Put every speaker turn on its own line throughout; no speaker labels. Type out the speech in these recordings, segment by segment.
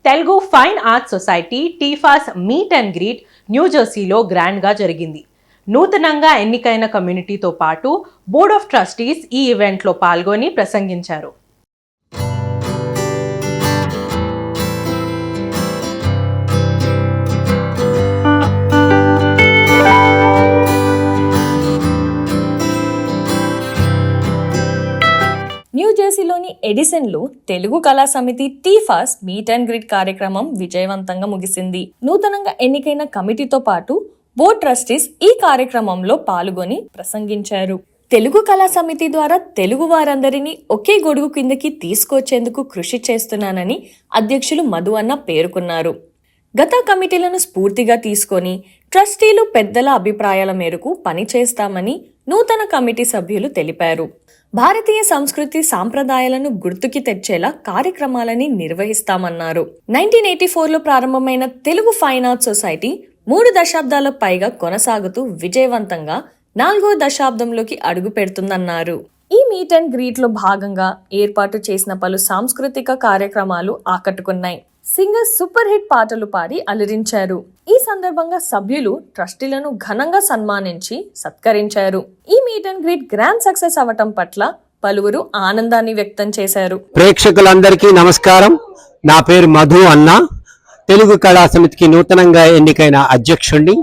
Telugu Fine Arts Society TFAS meet and greet న్యూజెర్సీలో గ్రాండ్గా జరిగింది. నూతనంగా ఎన్నికైన కమ్యూనిటీతో పాటు బోర్డ్ ఆఫ్ ట్రస్టీస్ ఈ ఈవెంట్లో పాల్గొని ప్రసంగించారు.
న్యూజెర్సీలోని ఎడిసన్లో తెలుగు కళా సమితి టీఫాస్ మీట్ అండ్ గ్రీట్ కార్యక్రమం విజయవంతంగా ముగిసింది. నూతనంగా ఎన్నికైన కమిటీతో పాటు బోర్డ్ ట్రస్టీస్ ఈ కార్యక్రమంలో పాల్గొని ప్రసంగించారు. తెలుగు కళా సమితి ద్వారా తెలుగు వారందరినీ ఒకే గొడుగు కిందకి తీసుకొచ్చేందుకు కృషి చేస్తున్నానని అధ్యక్షులు మధు అన్న పేర్కొన్నారు. గత కమిటీలను స్ఫూర్తిగా తీసుకొని ట్రస్టీలు పెద్దల అభిప్రాయాల మేరకు పనిచేస్తామని నూతన కమిటీ సభ్యులు తెలిపారు. భారతీయ సంస్కృతి సాంప్రదాయాలను గుర్తుకి తెచ్చేలా కార్యక్రమాలని నిర్వహిస్తామన్నారు. 1984లో ప్రారంభమైన తెలుగు ఫైన్ ఆర్ట్స్ సొసైటీ 3 దశాబ్దాల పైగా కొనసాగుతూ విజయవంతంగా 4వ దశాబ్దంలోకి అడుగు పెడుతుందన్నారు. ఈ మీట్ అండ్ గ్రీట్ లో భాగంగా ఏర్పాటు చేసిన పలు సాంస్కృతిక కార్యక్రమాలు ఆకట్టుకున్నాయి. సింగర్స్ సూపర్ హిట్ పాటలు పాడి అలరించారు. ఈ సందర్భంగా సభ్యులు ట్రస్టీలను ఘనంగా సన్మానించి సత్కరించారు. ఈ meet and greet grand success అవటం పట్ల పలువురు ఆనందాన్ని వ్యక్తం చేశారు.
ప్రేక్షకులందరికీ నమస్కారం. నా పేరు మధు అన్న. తెలుగు కళా సమితికి నూతనంగా ఎన్నికైన అధ్యక్షుడిని.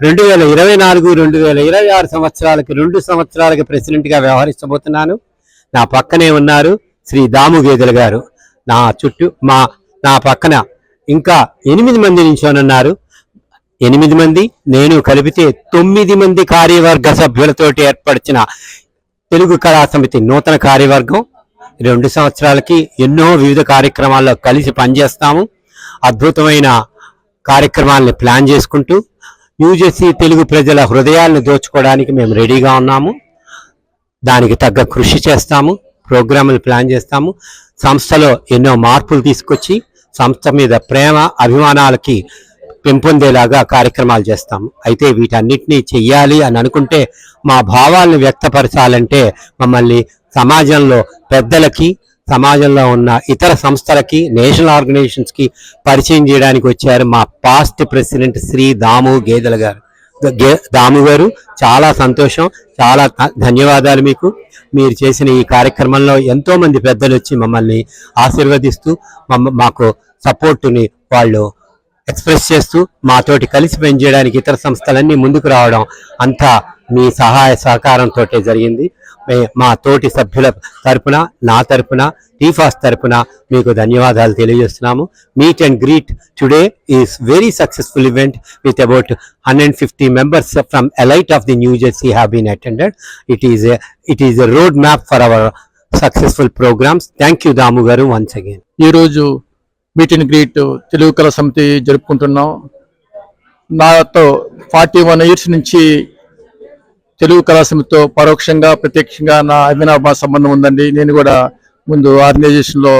2024-2026 సంవత్సరాలకు 2 సంవత్సరాలకు ప్రెసిడెంట్ గా వ్యవహరించబోతున్నాను. నా పక్కనే ఉన్నారు శ్రీ దాము గేదెల గారు. నా పక్కన ఇంకా 8 మంది నించోనున్నారు. 8 మంది, నేను కలిపితే 9 మంది కార్యవర్గ సభ్యులతోటి ఏర్పరిచిన తెలుగు కళా సమితి నూతన కార్యవర్గం. 2 సంవత్సరాలకి ఎన్నో వివిధ కార్యక్రమాల్లో కలిసి పనిచేస్తాము. అద్భుతమైన కార్యక్రమాలను ప్లాన్ చేసుకుంటూ న్యూజెర్సీ తెలుగు ప్రజల హృదయాలను దోచుకోవడానికి మేము రెడీగా ఉన్నాము. దానికి తగ్గ కృషి చేస్తాము, ప్రోగ్రాములు ప్లాన్ చేస్తాము. సంస్థలో ఎన్నో మార్పులు తీసుకొచ్చి సంస్థ మీద ప్రేమ అభిమానాలకి పెంపొందేలాగా కార్యక్రమాలు చేస్తాము. అయితే వీటన్నిటినీ చెయ్యాలి అని అనుకుంటే, మా భావాలను వ్యక్తపరచాలంటే మమ్మల్ని సమాజంలో పెద్దలకి, సమాజంలో ఉన్న ఇతర సంస్థలకి, నేషనల్ ఆర్గనైజేషన్స్కి పరిచయం చేయడానికి వచ్చారు మా పాస్ట్ ప్రెసిడెంట్ శ్రీ దాము గేదెల గారు. దాము గారు, చాలా సంతోషం, చాలా ధన్యవాదాలు మీకు. మీరు చేసిన ఈ కార్యక్రమంలో ఎంతో మంది పెద్దలు వచ్చి మమ్మల్ని ఆశీర్వదిస్తూ మాకు సపోర్టుని వాళ్ళు ఎక్స్ప్రెస్ చేస్తూ మాతోటి కలిసి పనిచేయడానికి ఇతర సంస్థలన్నీ ముందుకు రావడం అంతా మీ సహాయ సహకారంతో జరిగింది. మా తోటి సభ్యుల తరపున, నా తరపున, టీఫాస్ తరపున మీకు ధన్యవాదాలు తెలియజేస్తున్నాము. Meet and greet today is very successful event with about 150 members from elite of the New Jersey have been attended. It is a road map for our successful programs. Thank you Damu garu once again.
ఈ రోజు meet and greet Telugu కళా సమితి జరుపుకుంటున్నాం. నాతో 41 years నుంచి తెలుగు కళా సమితితో పరోక్షంగా ప్రత్యక్షంగా నా అవినాభావ సంబంధం ఉందండి. నేను కూడా ముందు ఆర్గనైజేషన్లో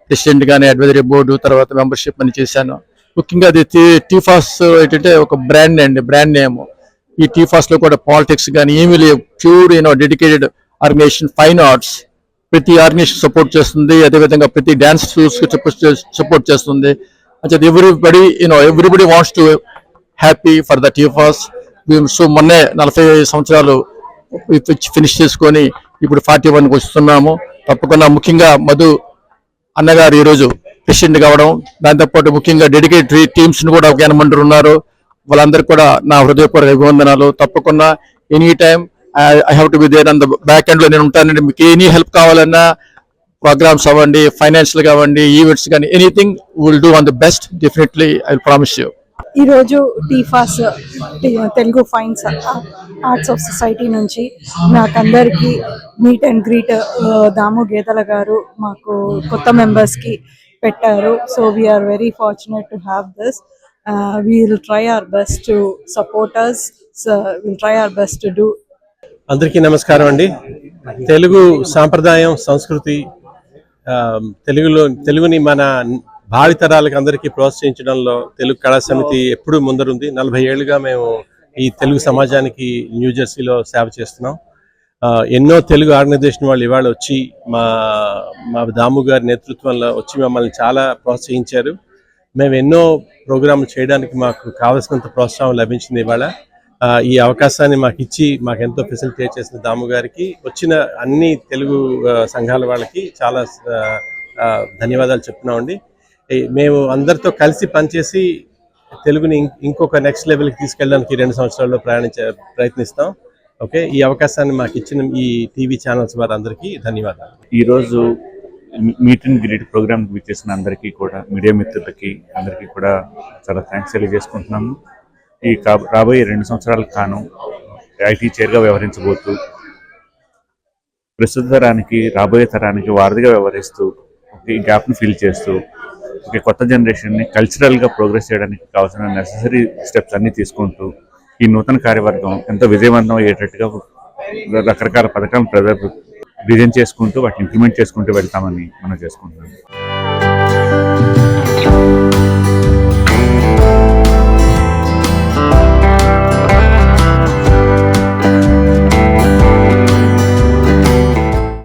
ప్రెసిడెంట్ గానే అడ్వైజరీ బోర్డు, తర్వాత మెంబర్షిప్ అని చేశాను. ముఖ్యంగా అది టీఫాస్ ఏంటంటే ఒక బ్రాండ్ అండి, బ్రాండ్ నేమ్. ఈ టీఫాస్ లో కూడా పాలిటిక్స్ కానీ ఏమీ లేవు. Pure dedicated organisation. Fine arts ప్రతి ఆర్గనైజేషన్ సపోర్ట్ చేస్తుంది. అదేవిధంగా ప్రతి డాన్స్ స్కూల్స్ సపోర్ట్ చేస్తుంది. అంటే everybody wants to happy for the TFAS. So మొన్నే 40 సంవత్సరాలు ఫినిష్ చేసుకొని ఇప్పుడు 41కి వస్తున్నాము. తప్పకుండా ముఖ్యంగా మధు అన్నగారు ఈరోజు ప్రెసిడెంట్ కావడం, దాంతోపాటు ముఖ్యంగా డెడికేటరీ టీమ్స్ ను కూడా ఒక 8 మంది ఉన్నారు. వాళ్ళందరికీ కూడా నా హృదయపూర్వక అభివందనాలు. తప్పకుండా any time I have to be there on the back end లో నేను ఉంటానండి. మీకు ఎనీ హెల్ప్ కావాలన్నా, ప్రోగ్రామ్స్ అవ్వండి, ఫైనాన్షియల్ కావండి, ఈవెంట్స్ కానీ, anything will do on the best. Definitely I will promise you.
ఈరోజు TFAS Telugu Fine Arts of Society నుంచి నాకందరికీ meet and greet Damu Gedela garu మాకు కొత్త మెంబర్స్కి పెట్టారు. So we are very fortunate to have this. We'll try our best to support us. Wheel try our best to do.
అందరికీ నమస్కారం అండి. తెలుగు సాంప్రదాయం, సంస్కృతి, తెలుగుని మన భావితరాలకు అందరికీ ప్రోత్సహించడంలో తెలుగు కళా సమితి ఎప్పుడూ ముందరుంది. 40 ఏళ్లుగా మేము ఈ తెలుగు సమాజానికి న్యూజెర్సీలో సేవ చేస్తున్నాం. ఎన్నో తెలుగు ఆర్గనైజేషన్ వాళ్ళు ఇవాళ వచ్చి మా దాము గారి నేతృత్వంలో వచ్చి మమ్మల్ని చాలా ప్రోత్సహించారు. మేము ఎన్నో ప్రోగ్రాంలు చేయడానికి మాకు కావలసినంత ప్రోత్సాహం లభించింది ఇవాళ. ఈ అవకాశాన్ని మాకు ఇచ్చి మాకెంతో ఫెసిలిటేట్ చేసిన దాము గారికి, వచ్చిన అన్ని తెలుగు సంఘాల వాళ్ళకి చాలా ధన్యవాదాలు చెప్తున్నామండి. మేము అందరితో కలిసి పనిచేసి తెలుగుని ఇంకొక నెక్స్ట్ లెవెల్కి తీసుకెళ్ళడానికి 2 సంవత్సరాల్లో ప్రయత్నిస్తాం. ఓకే, ఈ అవకాశాన్ని మాకు ఇచ్చిన ఈ టీవీ ఛానల్స్ వారందరికీ ధన్యవాదాలు.
ఈరోజు మీట్ అండ్ గ్రీట్ ప్రోగ్రామ్కి విచ్చేసిన అందరికీ కూడా, మీడియా మిత్రులకి అందరికీ కూడా చాలా థ్యాంక్స్ తెలియజేసుకుంటున్నాము. ఈ రాబోయే 2 సంవత్సరాలకు కాను ఐటీ చైర్గా వ్యవహరించబోతూ ప్రస్తుత తరానికి రాబోయే తరానికి వారధిగా వ్యవహరిస్తూ ఈ గ్యాప్ను ఫిల్ చేస్తూ ఒక కొత్త జనరేషన్ని కల్చరల్గా ప్రోగ్రెస్ చేయడానికి కావాల్సిన నెససరీ స్టెప్స్ అన్నీ తీసుకుంటూ ఈ నూతన కార్యవర్గం ఎంతో విజయవంతం అయ్యేటట్టుగా రకరకాల పథకాలను డిజైన్ చేసుకుంటూ వాటిని ఇంప్లిమెంట్ చేసుకుంటూ వెళ్తామని మనం చేసుకుంటున్నాం.